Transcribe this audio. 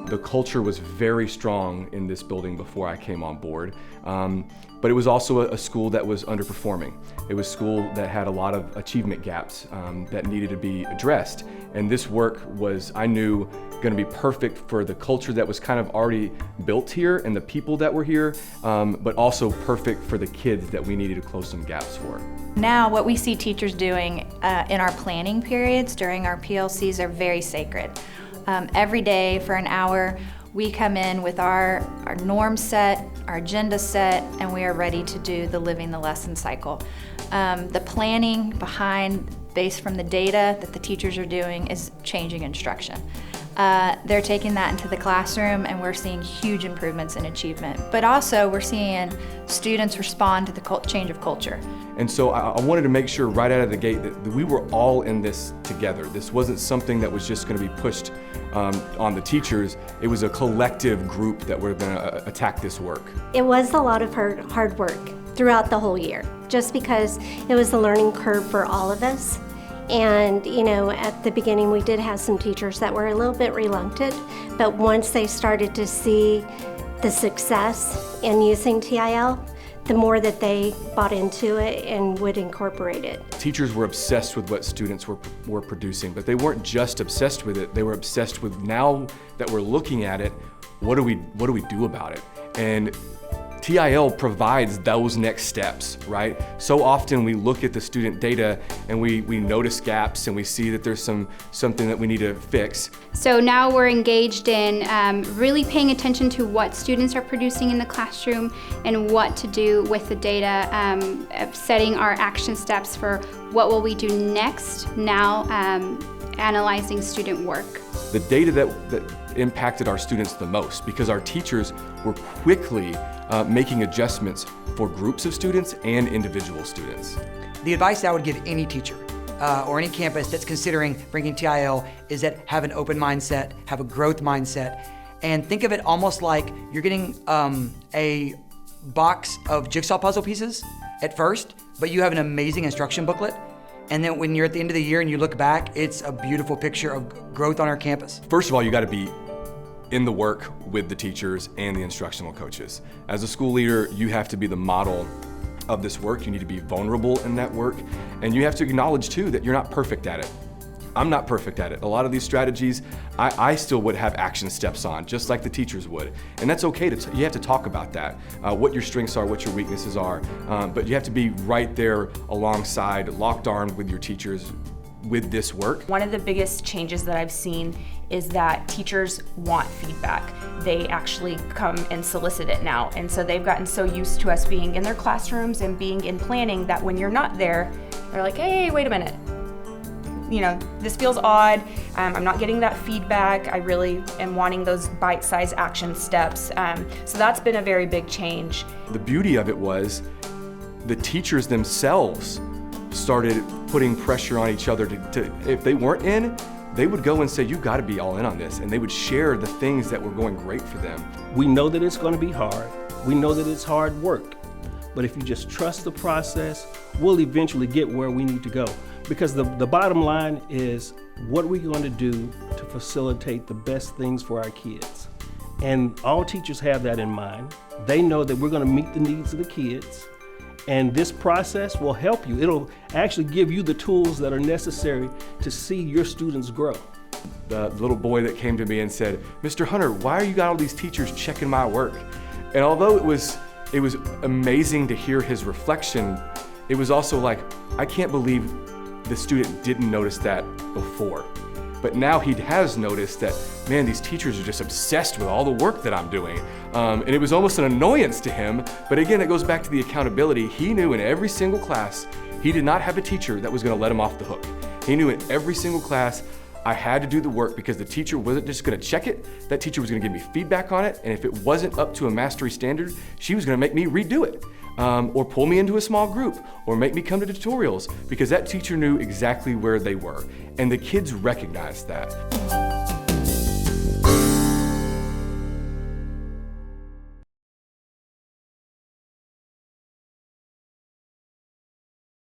The culture was very strong in this building before I came on board, but it was also a school that was underperforming. It was a school that had a lot of achievement gaps that needed to be addressed. And this work was, I knew, going to be perfect for the culture that was kind of already built here and the people that were here, but also perfect for the kids that we needed to close some gaps for. Now what we see teachers doing in our planning periods during our PLCs are very sacred. Every day for an hour, we come in with our norm set, our agenda set, and we are ready to do the living the lesson cycle. The planning behind, based from the data that the teachers are doing, is changing instruction. They're taking that into the classroom, and we're seeing huge improvements in achievement. But also we're seeing students respond to the change of culture. And so I wanted to make sure right out of the gate that we were all in this together. This wasn't something that was just going to be pushed on the teachers. It was a collective group that were going to attack this work. It was a lot of hard work throughout the whole year, just because it was a learning curve for all of us. And you know, at the beginning we did have some teachers that were a little bit reluctant, but once they started to see the success in using TIL, the more that they bought into it and would incorporate it. Teachers were obsessed with what students were producing, but they weren't just obsessed with it, they were obsessed with, now that we're looking at it, what do we do about it? And TIL provides those next steps, right? So often we look at the student data and we notice gaps and we see that there's something that we need to fix. So now we're engaged in really paying attention to what students are producing in the classroom and what to do with the data, setting our action steps for what will we do next, now analyzing student work. The data that impacted our students the most, because our teachers were quickly making adjustments for groups of students and individual students. The advice I would give any teacher or any campus that's considering bringing TIL is that have an open mindset, have a growth mindset, and think of it almost like you're getting a box of jigsaw puzzle pieces at first, but you have an amazing instruction booklet. And then when you're at the end of the year and you look back, it's a beautiful picture of growth on our campus. First of all, you got to be in the work with the teachers and the instructional coaches. As a school leader, you have to be the model of this work. You need to be vulnerable in that work. And you have to acknowledge too that you're not perfect at it. I'm not perfect at it. A lot of these strategies, I still would have action steps on, just like the teachers would. And that's okay, you have to talk about that, what your strengths are, what your weaknesses are. But you have to be right there alongside, locked armed with your teachers with this work. One of the biggest changes that I've seen is that teachers want feedback. They actually come and solicit it now. And so they've gotten so used to us being in their classrooms and being in planning that when you're not there, they're like, hey, wait a minute. You know, this feels odd. I'm not getting that feedback. I really am wanting those bite-sized action steps. So that's been a very big change. The beauty of it was the teachers themselves started putting pressure on each other to if they weren't in, they would go and say, you got to be all in on this. And they would share the things that were going great for them. We know that it's going to be hard. We know that it's hard work. But if you just trust the process, we'll eventually get where we need to go. Because the bottom line is, what are we going to do to facilitate the best things for our kids? And all teachers have that in mind. They know that we're going to meet the needs of the kids. And this process will help you. It'll actually give you the tools that are necessary to see your students grow. The little boy that came to me and said, Mr. Hunter, why are you got all these teachers checking my work? And although it was amazing to hear his reflection, it was also like, I can't believe the student didn't notice that before. But now he has noticed that, man, these teachers are just obsessed with all the work that I'm doing. And it was almost an annoyance to him. But again, it goes back to the accountability. He knew in every single class, he did not have a teacher that was going to let him off the hook. He knew in every single class, I had to do the work because the teacher wasn't just going to check it. That teacher was going to give me feedback on it. And if it wasn't up to a mastery standard, she was going to make me redo it. Or pull me into a small group, or make me come to tutorials, because that teacher knew exactly where they were. And the kids recognized that.